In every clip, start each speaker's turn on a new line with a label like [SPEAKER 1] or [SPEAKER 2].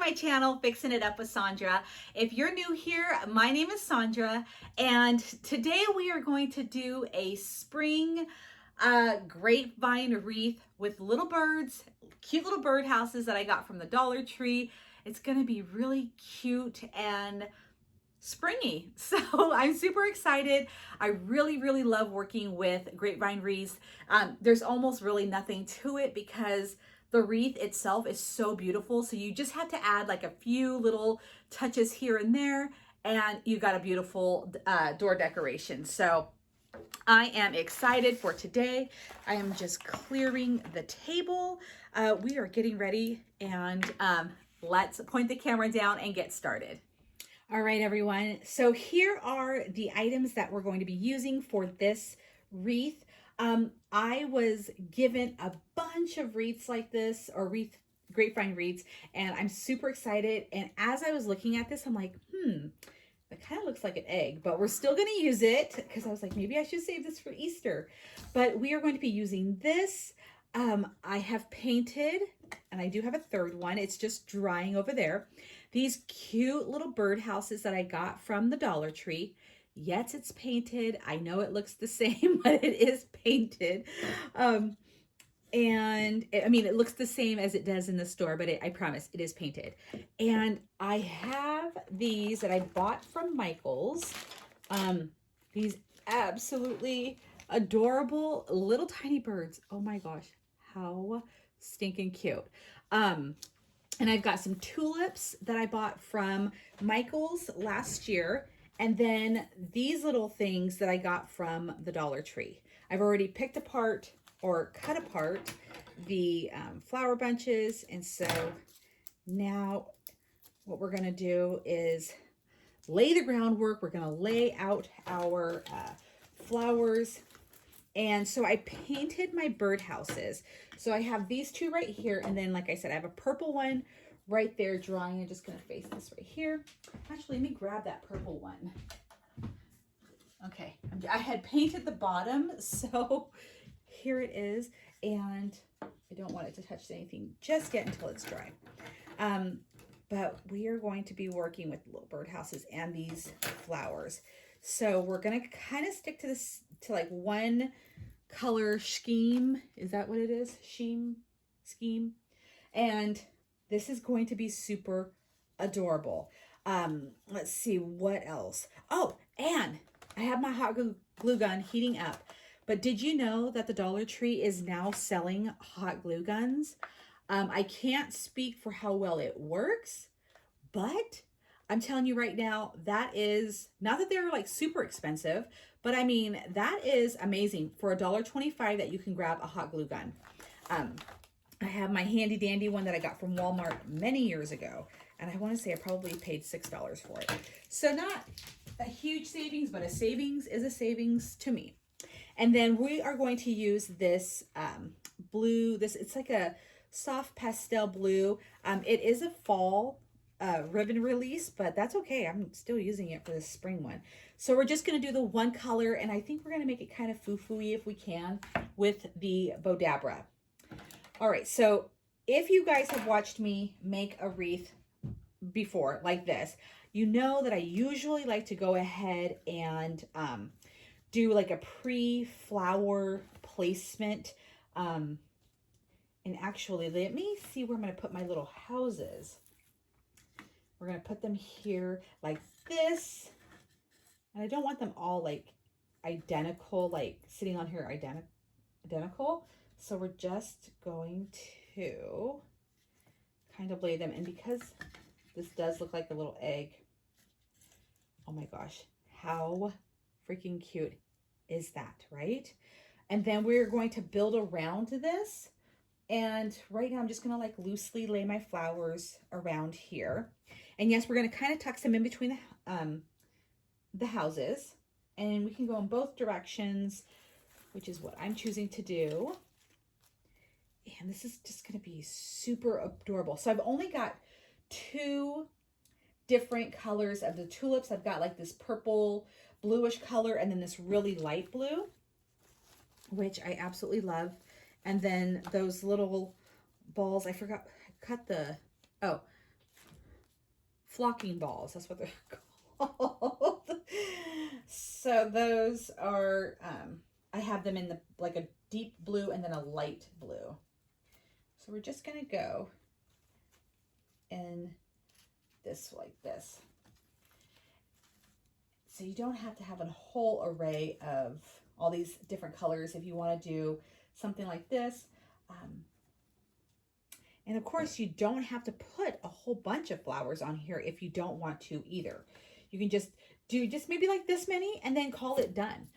[SPEAKER 1] my channel, Fixing It Up with Sandra. If you're new here, my name is Sandra, and today we are going to do a spring grapevine wreath with little birds, cute little bird houses that I got from the Dollar Tree. It's gonna be really cute and springy. So I'm super excited. I really love working with grapevine wreaths. There's almost really nothing to it because the wreath itself is so beautiful. So you just have to add like a few little touches here and there, and you got a beautiful door decoration. So I am excited for today. I am just clearing the table. We are getting ready, and let's point the camera down and get started. All right, everyone. So here are the items that we're going to be using for this wreath. I was given a bunch of wreaths like this, or grapevine wreaths, and I'm super excited. And as I was looking at this, I'm like, that kind of looks like an egg, but we're still going to use it because I was like, maybe I should save this for Easter. But we are going to be using this. I have painted, and I do have a third one. It's just drying over there. These cute little bird houses that I got from the Dollar Tree. Yes, it's painted. I know it looks the same, but it is painted. And I mean, it looks the same as it does in the store, but I promise it is painted. And I have these that I bought from Michael's. These absolutely adorable little tiny birds. Oh my gosh, how stinking cute. And I've got some tulips that I bought from Michael's last year. And then these little things that I got from the Dollar Tree. I've already picked apart or cut apart the flower bunches. And so now what we're going to do is lay the groundwork. We're going to lay out our flowers. And so I painted my birdhouses. So I have these two right here. And then, like I said, I have a purple one right there drying. I'm just going to face this right here. Actually, let me grab that purple one. Okay. I had painted the bottom, so here it is. And I don't want it to touch anything just yet until it's dry. But we are going to be working with little birdhouses and these flowers. So we're going to kind of stick to this, to like one color scheme. Is that what it is? Scheme. And this is going to be super adorable. Let's see what else. Oh, and I have my hot glue gun heating up. But did you know that the Dollar Tree is now selling hot glue guns? I can't speak for how well it works, but I'm telling you right now, that is, not that they're like super expensive, but I mean, that is amazing for $1.25 that you can grab a hot glue gun. I have my handy dandy one that I got from Walmart many years ago. And I want to say I probably paid $6 for it. So not a huge savings, but a savings is a savings to me. And then we are going to use this blue, it's like a soft pastel blue. It is a fall ribbon release, but that's okay. I'm still using it for the spring one. So we're just going to do the one color, and I think we're going to make it kind of foo-foo-y if we can with the Bodabra. All right, so if you guys have watched me make a wreath before like this, you know that I usually like to go ahead and do like a pre-flower placement. And actually, let me see where I'm going to put my little houses. We're going to put them here like this. And I don't want them all like identical, like sitting on here identical. So we're just going to kind of lay them in because this does look like a little egg. Oh my gosh, how freaking cute is that, right? And then we're going to build around this. And right now I'm just going to like loosely lay my flowers around here. And yes, we're going to kind of tuck them in between the houses. And we can go in both directions, which is what I'm choosing to do. And this is just going to be super adorable. So I've only got two different colors of the tulips. I've got like this purple bluish color and then this really light blue, which I absolutely love. And then those little balls, I forgot, I cut the, oh, flocking balls. That's what they're called. So those are, I have them in the like a deep blue and then a light blue. So we're just gonna go in this like this. So you don't have to have a whole array of all these different colors if you want to do something like this. And of course, you don't have to put a whole bunch of flowers on here if you don't want to either. You can just do maybe like this many and then call it done.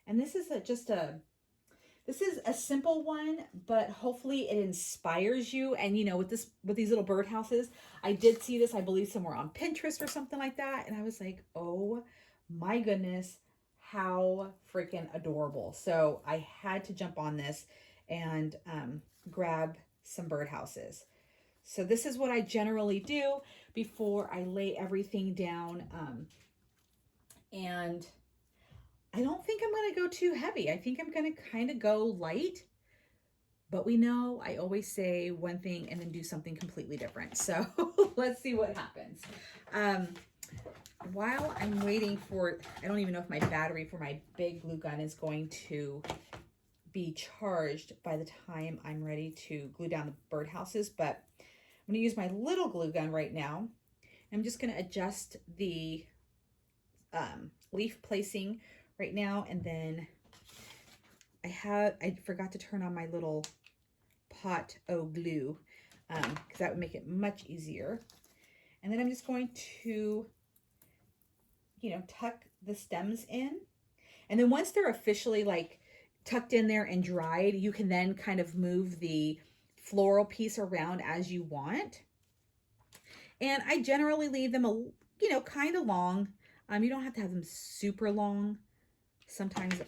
[SPEAKER 1] And this is this is a simple one, but hopefully it inspires you. And you know, with these little birdhouses, I did see this, I believe, somewhere on Pinterest or something like that. And I was like, oh my goodness, how freaking adorable. So I had to jump on this and grab some birdhouses. So this is what I generally do before I lay everything down. And I don't think I'm going to go too heavy. I think I'm going to kind of go light, but we know I always say one thing and then do something completely different. So let's see what happens. While I'm waiting for, I don't even know if my battery for my big glue gun is going to be charged by the time I'm ready to glue down the birdhouses, but I'm going to use my little glue gun right now. I'm just going to adjust the leaf placing right now, and then I forgot to turn on my little pot o' glue because that would make it much easier. And then I'm just going to, you know, tuck the stems in, and then once they're officially like tucked in there and dried, you can then kind of move the floral piece around as you want. And I generally leave them kind of long. You don't have to have them super long. Sometimes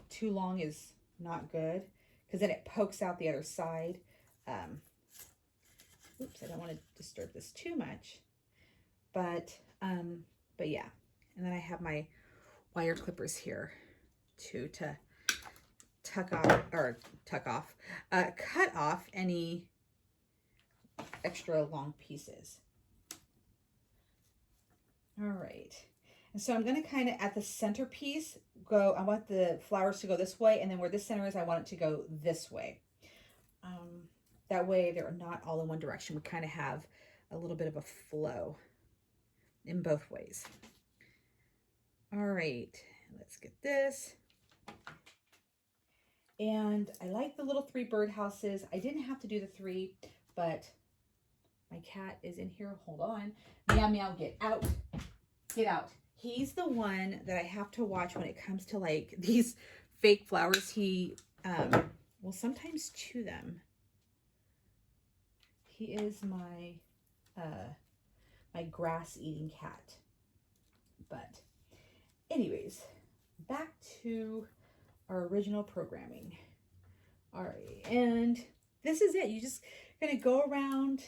[SPEAKER 1] too long is not good because then it pokes out the other side. Oops, I don't want to disturb this too much. But yeah. And then I have my wire clippers here too to cut off any extra long pieces. All right. And so I'm going to kind of at the centerpiece go, I want the flowers to go this way, and then where this center is, I want it to go this way. That way they're not all in one direction. We kind of have a little bit of a flow in both ways. All right, let's get this. And I like the little 3 birdhouses. I didn't have to do the 3, but my cat is in here. Hold on. Meow, meow, get out. Get out. He's the one that I have to watch when it comes to like these fake flowers. He will sometimes chew them. He is my my grass eating cat. But anyways, back to our original programming. All right, and this is it. You just gonna go around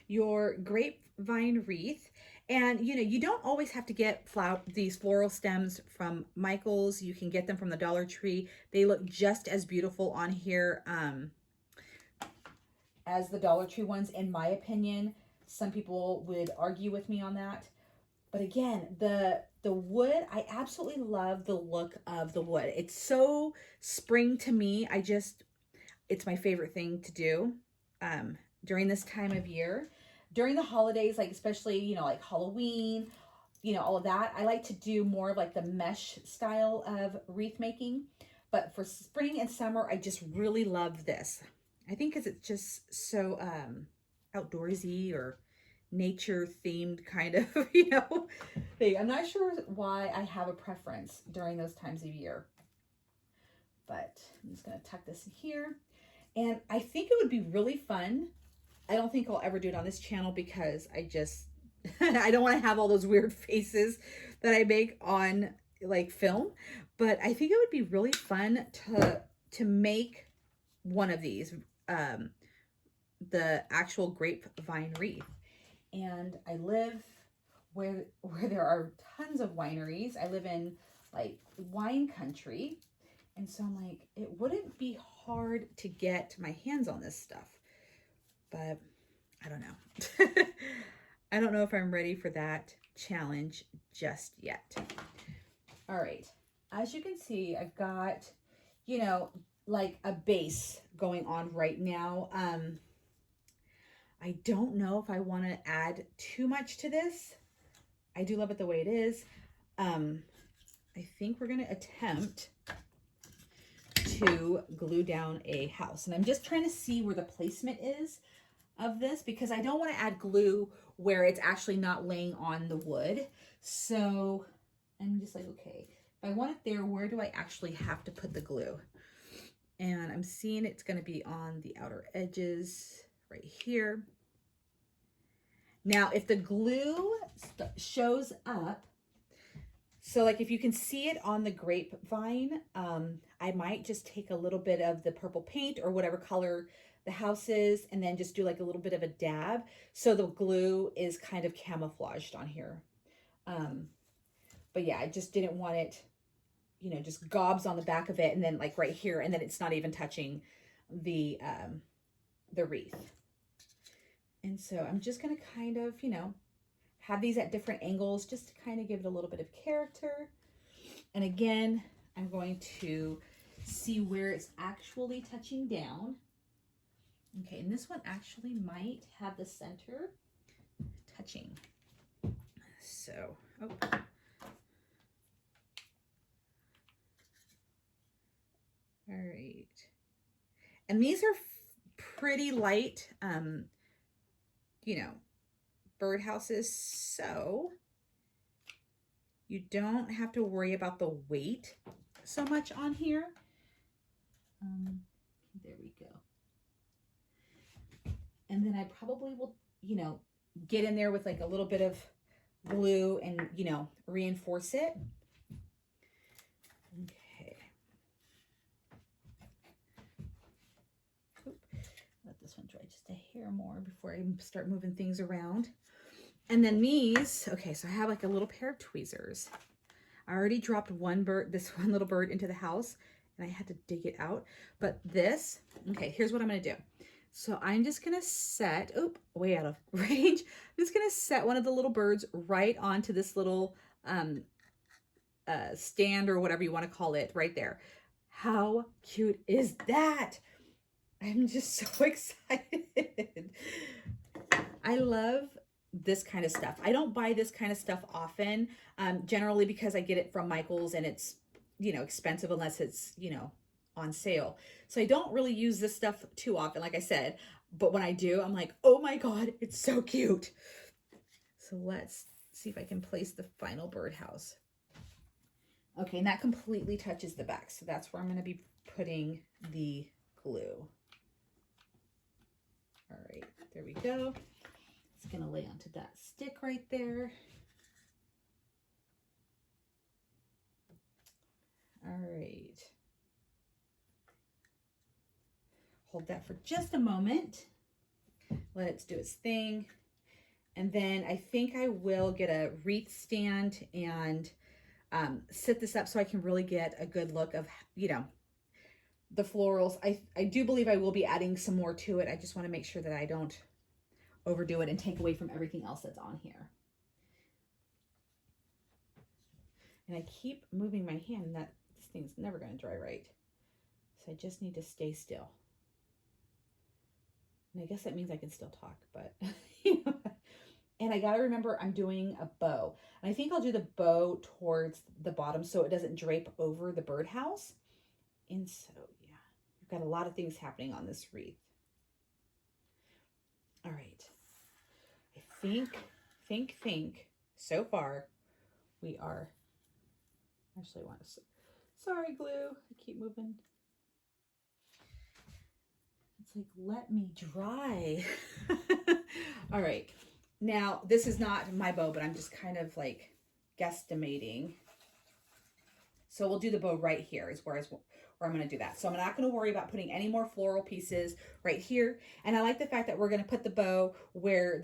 [SPEAKER 1] your grapevine wreath. And, you know, you don't always have to get these floral stems from Michael's. You can get them from the Dollar Tree. They look just as beautiful on here as the Dollar Tree ones, in my opinion. Some people would argue with me on that. But again, the wood, I absolutely love the look of the wood. It's so spring to me. It's my favorite thing to do during this time of year. During the holidays, like especially, you know, like Halloween, you know, all of that, I like to do more of like the mesh style of wreath making. But for spring and summer, I just really love this. I think because it's just so outdoorsy or nature themed kind of, you know, thing. I'm not sure why I have a preference during those times of year. But I'm just going to tuck this in here. And I think it would be really fun. I don't think I'll ever do it on this channel because I don't want to have all those weird faces that I make on like film, but I think it would be really fun to make one of these, the actual grapevine wreath. And I live where there are tons of wineries. I live in like wine country. And so I'm like, it wouldn't be hard to get my hands on this stuff. But I don't know. I don't know if I'm ready for that challenge just yet. All right. As you can see, I've got, you know, like a base going on right now. I don't know if I want to add too much to this. I do love it the way it is. I think we're going to attempt to glue down a house. And I'm just trying to see where the placement is of this because I don't want to add glue where it's actually not laying on the wood. So I'm just like, okay, if I want it there, where do I actually have to put the glue? And I'm seeing it's going to be on the outer edges right here. Now, if the glue shows up, so like if you can see it on the grapevine, I might just take a little bit of the purple paint or whatever color the house is and then just do like a little bit of a dab so the glue is kind of camouflaged on here. But yeah, I just didn't want it, you know, just gobs on the back of it and then like right here, and then it's not even touching the wreath. And so I'm just going to kind of, you know, have these at different angles just to kind of give it a little bit of character. And again, I'm going to see where it's actually touching down. Okay, and this one actually might have the center touching. So, oh. All right. And these are pretty light, you know, birdhouses, so you don't have to worry about the weight so much on here. There we go. And then I probably will, you know, get in there with like a little bit of glue and, you know, reinforce it. Okay. Oop. Let this one dry just a hair more before I start moving things around. And then these, okay, so I have like a little pair of tweezers. I already dropped this one little bird into the house and I had to dig it out. But this, okay, here's what I'm gonna do. So I'm just gonna set, way out of range. I'm just gonna set one of the little birds right onto this little stand or whatever you wanna call it right there. How cute is that? I'm just so excited. I love this kind of stuff. I don't buy this kind of stuff often, generally because I get it from Michael's and it's, you know, expensive unless it's, you know, on sale. So I don't really use this stuff too often, like I said, but when I do, I'm like, oh my God, it's so cute. So let's see if I can place the final birdhouse. Okay, and that completely touches the back. So that's where I'm gonna be putting the glue. All right, there we go. It's gonna lay onto that stick right there. All right. Hold that for just a moment. Let it do its thing. And then I think I will get a wreath stand and set this up so I can really get a good look of, you know, the florals. I do believe I will be adding some more to it. I just want to make sure that I don't overdo it and take away from everything else that's on here. And I keep moving my hand and this thing's never going to dry right. So I just need to stay still. And I guess that means I can still talk, but you know. And I got to remember I'm doing a bow. And I think I'll do the bow towards the bottom so it doesn't drape over the birdhouse. And so, yeah, we've got a lot of things happening on this wreath. All right. I think so far we are, actually I want to, sorry glue, I keep moving. It's like, let me dry. All right. Now, this is not my bow, but I'm just kind of like guesstimating. So we'll do the bow right here is where I'm going to do that. So I'm not going to worry about putting any more floral pieces right here. And I like the fact that we're going to put the bow where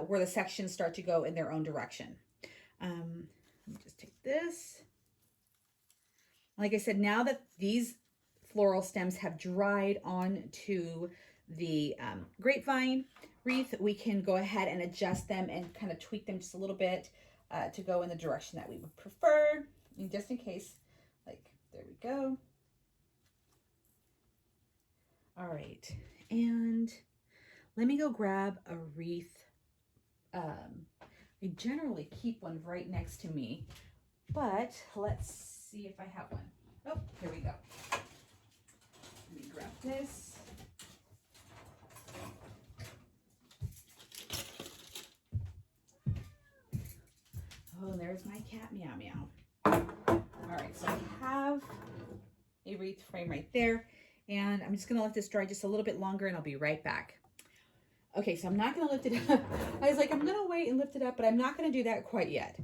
[SPEAKER 1] where the sections start to go in their own direction. Let me just take this. Like I said, now that these floral stems have dried onto the grapevine wreath, we can go ahead and adjust them and kind of tweak them just a little bit to go in the direction that we would prefer. And just in case, like, there we go. All right, and let me go grab a wreath. I generally keep one right next to me, but let's see if I have one. Oh, here we go. Let me grab this. Oh, there's my cat, meow meow. All right, so I have a wreath frame right there, and I'm just gonna let this dry just a little bit longer and I'll be right back. Okay, so I'm not gonna lift it up. I was like, I'm gonna wait and lift it up, but I'm not gonna do that quite yet.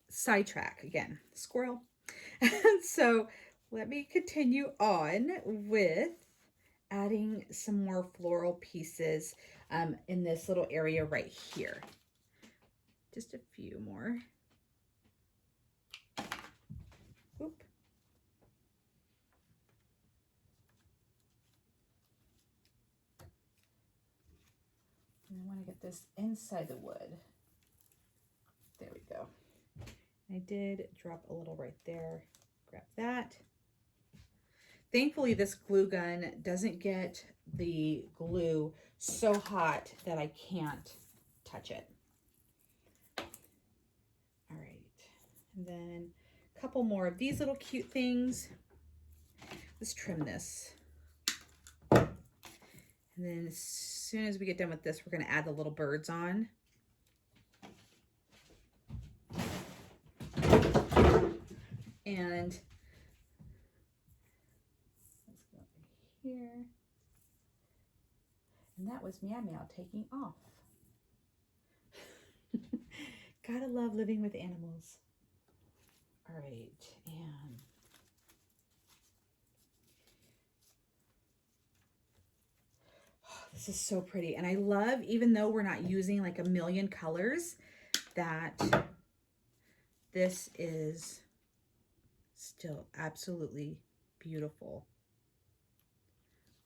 [SPEAKER 1] Sidetrack again, squirrel. So let me continue on with adding some more floral pieces in this little area right here. Just a few more. Oop. And I want to get this inside the wood. There we go. I did drop a little right there. Grab that. Thankfully, this glue gun doesn't get the glue so hot that I can't touch it. All right, and then a couple more of these little cute things. Let's trim this. And then as soon as we get done with this, we're gonna add the little birds on. And let's go over here. And that was Meow Meow taking off. Gotta love living with animals. All right, and this is so pretty. And I love, even though we're not using like a million colors, that this is still absolutely beautiful.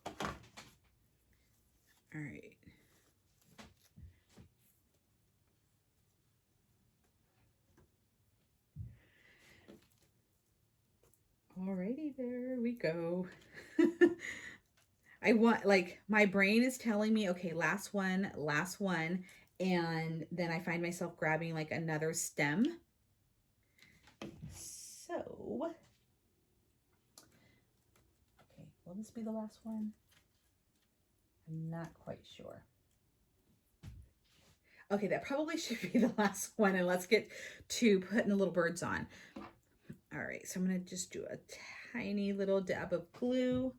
[SPEAKER 1] All right. Alrighty, there we go. I want, like, my brain is telling me, okay, last one, and then I find myself grabbing like another stem. So, okay, will this be the last one? I'm not quite sure. Okay, that probably should be the last one, and let's get to putting the little birds on. All right, so I'm gonna just do a tiny little dab of glue,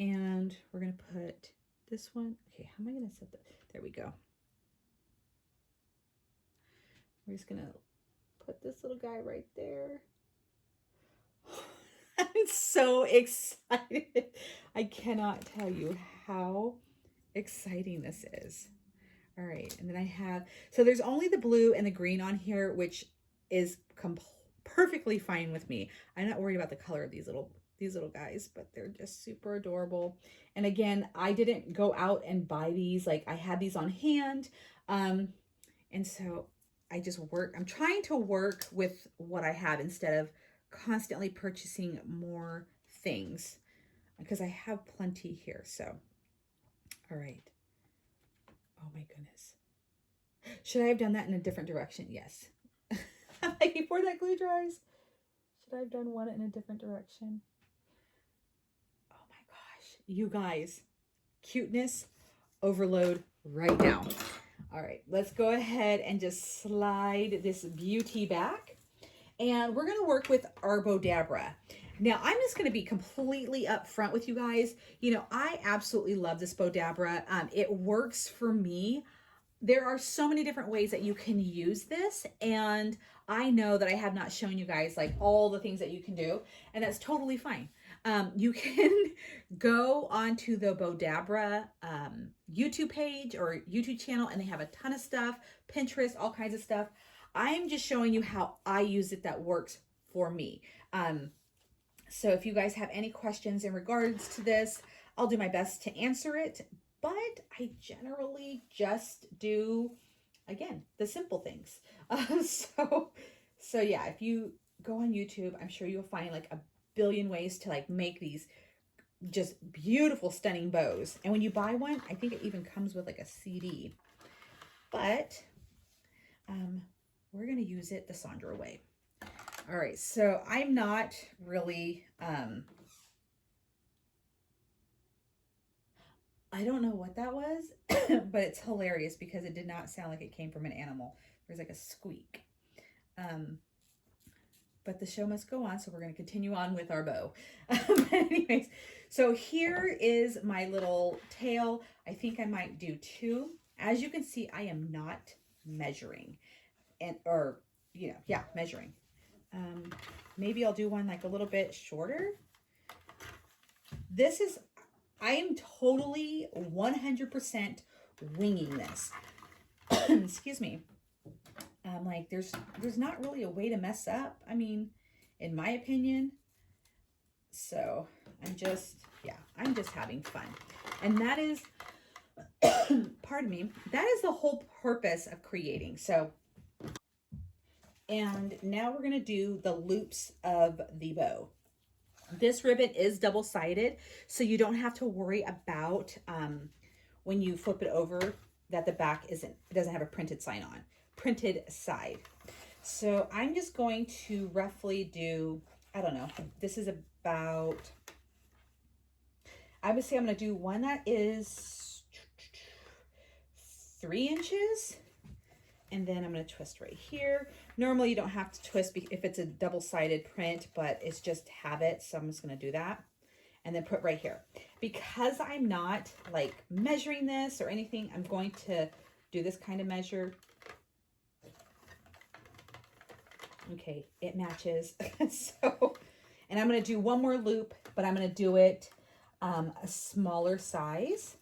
[SPEAKER 1] and we're gonna put this one. Okay, how am I gonna set that? There we go. We're just gonna put this little guy right there. I'm so excited. I cannot tell you how exciting this is. All right, and then I have, so there's only the blue and the green on here, which is perfectly fine with me. I'm not worried about the color of these little guys, but they're just super adorable. And again, I didn't go out and buy these. Like, I had these on hand. And so I just I'm trying to work with what I have instead of constantly purchasing more things, because I have plenty here. So, all right. Oh my goodness. Should I have done that in a different direction? Yes. Like, before that glue dries, should I have done one in a different direction? Oh my gosh. You guys, cuteness overload right now. All right, let's go ahead and just slide this beauty back. And we're gonna work with our Bodabra. Now, I'm just gonna be completely upfront with you guys. You know, I absolutely love this Bodabra. It works for me. There are so many different ways that you can use this, and I know that I have not shown you guys like all the things that you can do, and that's totally fine. You can go onto the Bodabra YouTube page or YouTube channel, and they have a ton of stuff, Pinterest, all kinds of stuff. I'm just showing you how I use it that works for me. So if you guys have any questions in regards to this, I'll do my best to answer it, but I generally just do, again, the simple things. So yeah, if you go on YouTube, I'm sure you'll find like a billion ways to like make these just beautiful, stunning bows. And when you buy one, I think it even comes with like a CD. But we're going to use it the Sandra way. All right, so I'm not really, I don't know what that was, but it's hilarious because it did not sound like it came from an animal. There's like a squeak. But the show must go on, so we're going to continue on with our bow. Anyways, so here is my little tail. I think I might do 2. As you can see, I am not measuring, measuring. Maybe I'll do one like a little bit shorter. I am totally 100% winging this. Excuse me. Like there's not really a way to mess up. I mean, in my opinion. So I'm just having fun. And that is, pardon me, that is the whole purpose of creating. So, and now we're going to do the loops of the bow. This ribbon is double-sided, so you don't have to worry about when you flip it over that the back doesn't have a printed side. So I'm just going to roughly do, I don't know, this is about, I would say I'm going to do one that is 3 inches. And then I'm going to twist right here. Normally you don't have to twist if it's a double-sided print, but it's just habit. So I'm just going to do that and then put right here. Because I'm not like measuring this or anything, I'm going to do this kind of measure. Okay, it matches. So, and I'm going to do one more loop, but I'm going to do it a smaller size.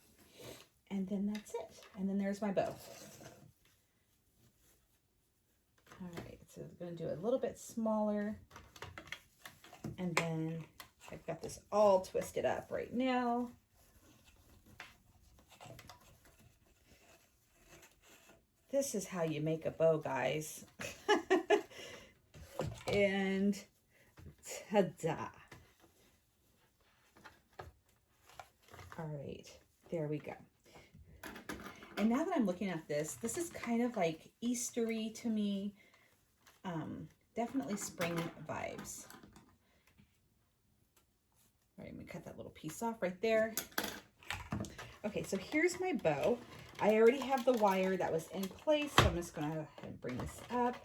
[SPEAKER 1] And then that's it. And then there's my bow. All right, so I'm going to do a little bit smaller. And then I've got this all twisted up right now. This is how you make a bow, guys. And ta-da. All right, there we go. And now that I'm looking at this is kind of like Eastery to me. Definitely spring vibes. All right, I'm gonna cut that little piece off right there. Okay, so here's my bow. I already have the wire that was in place, so I'm just gonna go ahead and bring this up.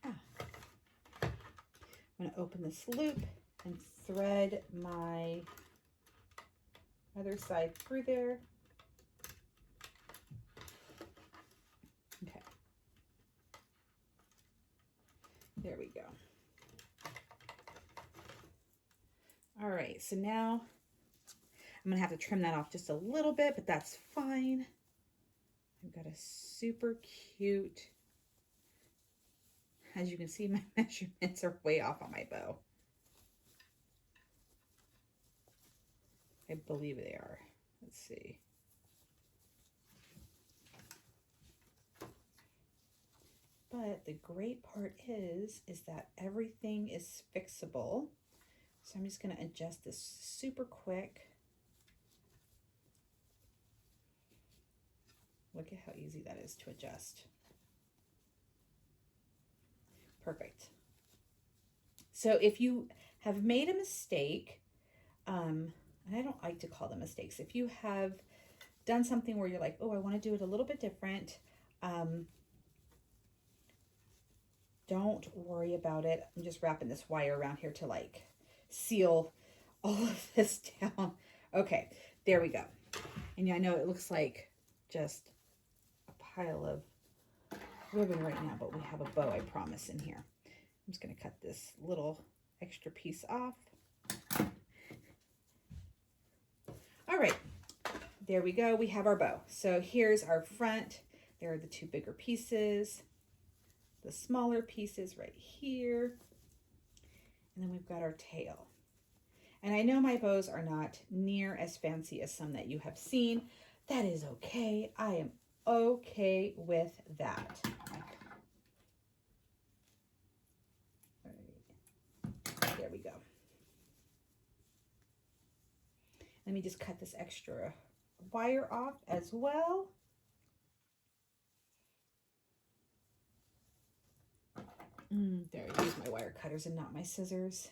[SPEAKER 1] I'm gonna open this loop and thread my other side through there. Okay. There we go. All right, so now I'm gonna have to trim that off just a little bit, but that's fine. I've got a super cute, as you can see, my measurements are way off on my bow. I believe they are. Let's see. But the great part is that everything is fixable. So I'm just going to adjust this super quick. Look at how easy that is to adjust. Perfect. So if you have made a mistake, and I don't like to call them mistakes, if you have done something where you're like, oh, I want to do it a little bit different, don't worry about it. I'm just wrapping this wire around here to like seal all of this down. Okay, there we go. And I know it looks like just a pile of ribbon right now, but we have a bow, I promise, in here. I'm just going to cut this little extra piece off. All right, there we go. We have our bow. So here's our front. There are the 2 bigger pieces, the smaller pieces right here. And then we've got our tail. And I know my bows are not near as fancy as some that you have seen. That is okay. I am okay with that. All right. There we go. Let me just cut this extra wire off as well. There, I use my wire cutters and not my scissors.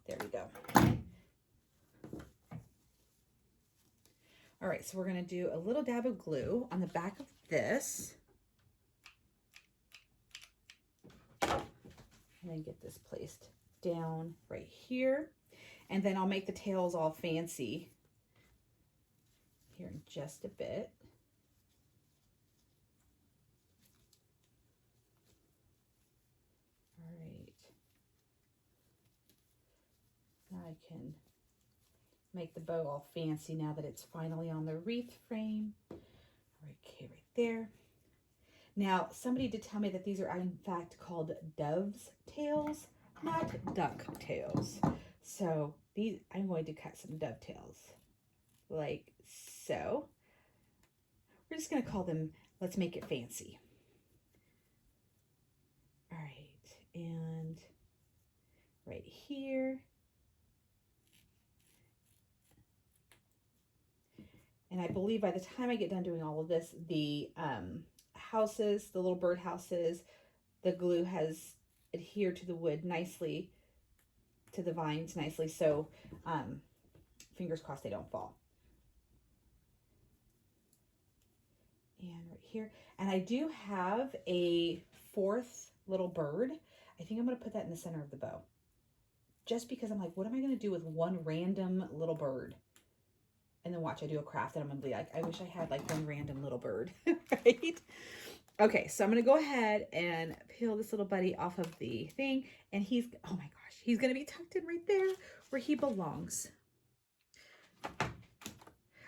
[SPEAKER 1] There we go. All right, so we're gonna do a little dab of glue on the back of this. And then get this placed down right here. And then I'll make the tails all fancy here in just a bit. All right. Now I can make the bow all fancy now that it's finally on the wreath frame. Okay, right there. Now, somebody did tell me that these are in fact called dove's tails, not duck tails. So these, I'm going to cut some dovetails like so. We're just going to call them, let's make it fancy. All right, and right here. And I believe by the time I get done doing all of this, the houses, the little bird houses, the glue has adhered to the wood nicely, to the vines nicely. So fingers crossed they don't fall. And right here. And I do have a fourth little bird. I think I'm going to put that in the center of the bow. Just because I'm like, what am I going to do with one random little bird? And then watch, I do a craft and I'm gonna be like, I wish I had like one random little bird, right? Okay, so I'm gonna go ahead and peel this little buddy off of the thing. And he's, oh my gosh, he's gonna be tucked in right there where he belongs.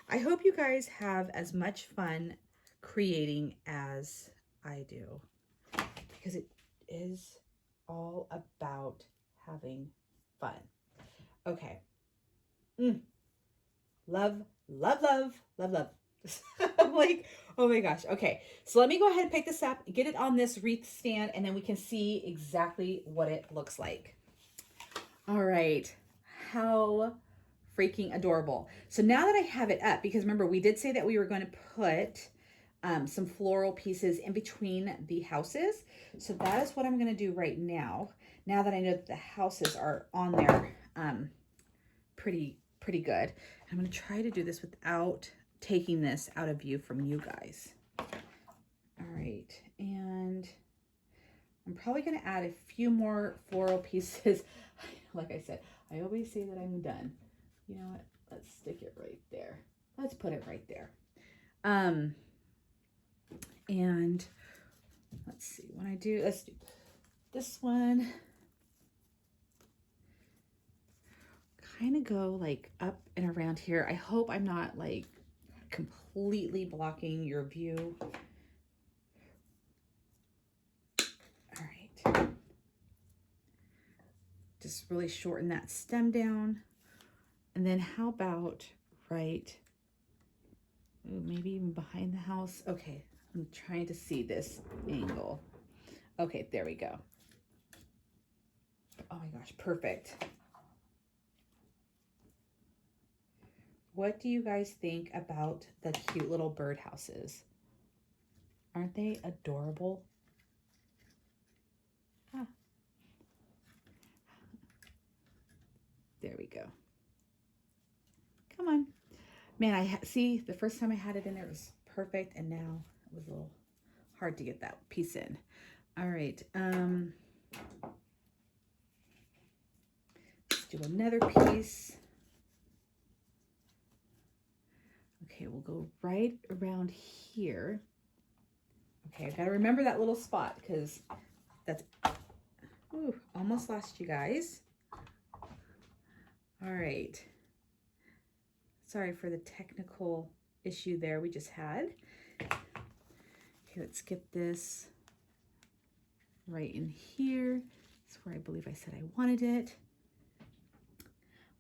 [SPEAKER 1] I hope you guys have as much fun creating as I do, because it is all about having fun. Okay. Love, love, love, love, love. I'm like, oh my gosh. Okay, so let me go ahead and pick this up, get it on this wreath stand, and then we can see exactly what it looks like. All right, how freaking adorable. So now that I have it up, because remember, we did say that we were going to put some floral pieces in between the houses. So that is what I'm going to do right now. Now that I know that the houses are on there pretty good. I'm going to try to do this without taking this out of view from you guys. All right, and I'm probably going to add a few more floral pieces. Like I said, I always say that I'm done. You know what? Let's stick it right there. Let's put it right there. And let's see, when I do, let's do this one. Kind of go like up and around here. I hope I'm not like completely blocking your view. All right. Just really shorten that stem down. And then how about right, ooh, maybe even behind the house. Okay, I'm trying to see this angle. Okay, there we go. Oh my gosh, perfect. What do you guys think about the cute little birdhouses? Aren't they adorable? Ah. There we go. Come on. Man, see, the first time I had it in there, it was perfect, and now it was a little hard to get that piece in. All right. Let's do another piece. Okay, we'll go right around here. Okay, I've got to remember that little spot because that's, ooh, almost lost you guys. All right. Sorry for the technical issue there we just had. Okay, let's get this right in here. That's where I believe I said I wanted it.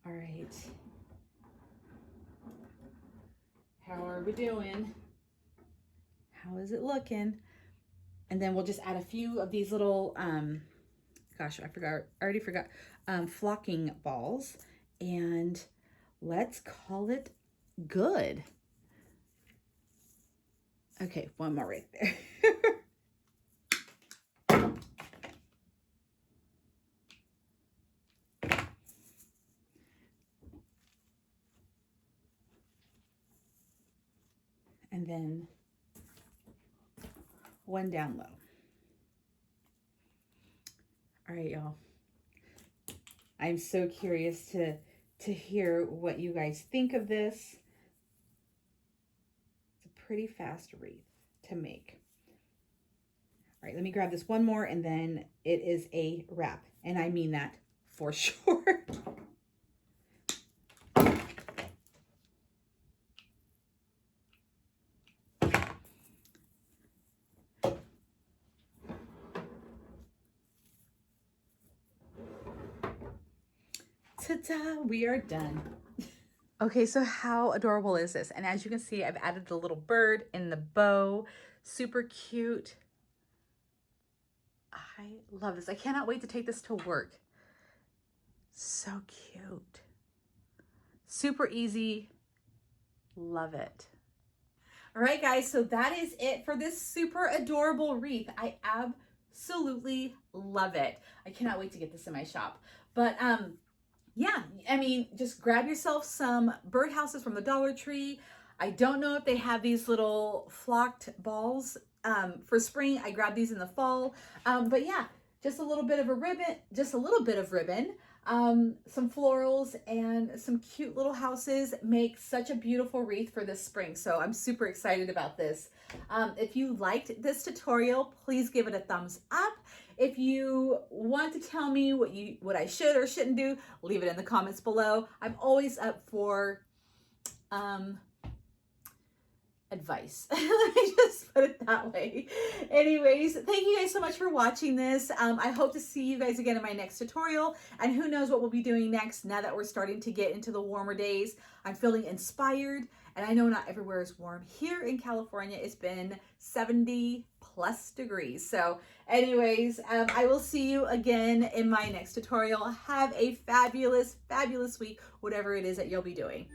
[SPEAKER 1] All right. How are we doing? How is it looking? And then we'll just add a few of these little, gosh, I already forgot, flocking balls. And let's call it good. Okay, one more right there. And then one down low. All right, y'all. I'm so curious to hear what you guys think of this. It's a pretty fast wreath to make. All right, let me grab this one more and then it is a wrap. And I mean that for sure. Ta-da, we are done. Okay, so how adorable is this? And as you can see, I've added the little bird in the bow. Super cute. I love this. I cannot wait to take this to work. So cute. Super easy. Love it. All right, guys, so that is it for this super adorable wreath. I absolutely love it. I cannot wait to get this in my shop. But yeah, I mean, just grab yourself some birdhouses from the Dollar Tree. I don't know if they have these little flocked balls for spring. I grabbed these in the fall. But yeah, just a little bit of a ribbon, some florals and some cute little houses make such a beautiful wreath for this spring. So I'm super excited about this. If you liked this tutorial, please give it a thumbs up. If you want to tell me what I should or shouldn't do, leave it in the comments below. I'm always up for advice. Let me just put it that way. Anyways, thank you guys so much for watching this. I hope to see you guys again in my next tutorial. And who knows what we'll be doing next now that we're starting to get into the warmer days. I'm feeling inspired. And I know not everywhere is warm. Here in California, it's been 70+ degrees. So anyways, I will see you again in my next tutorial. Have a fabulous, fabulous week, whatever it is that you'll be doing.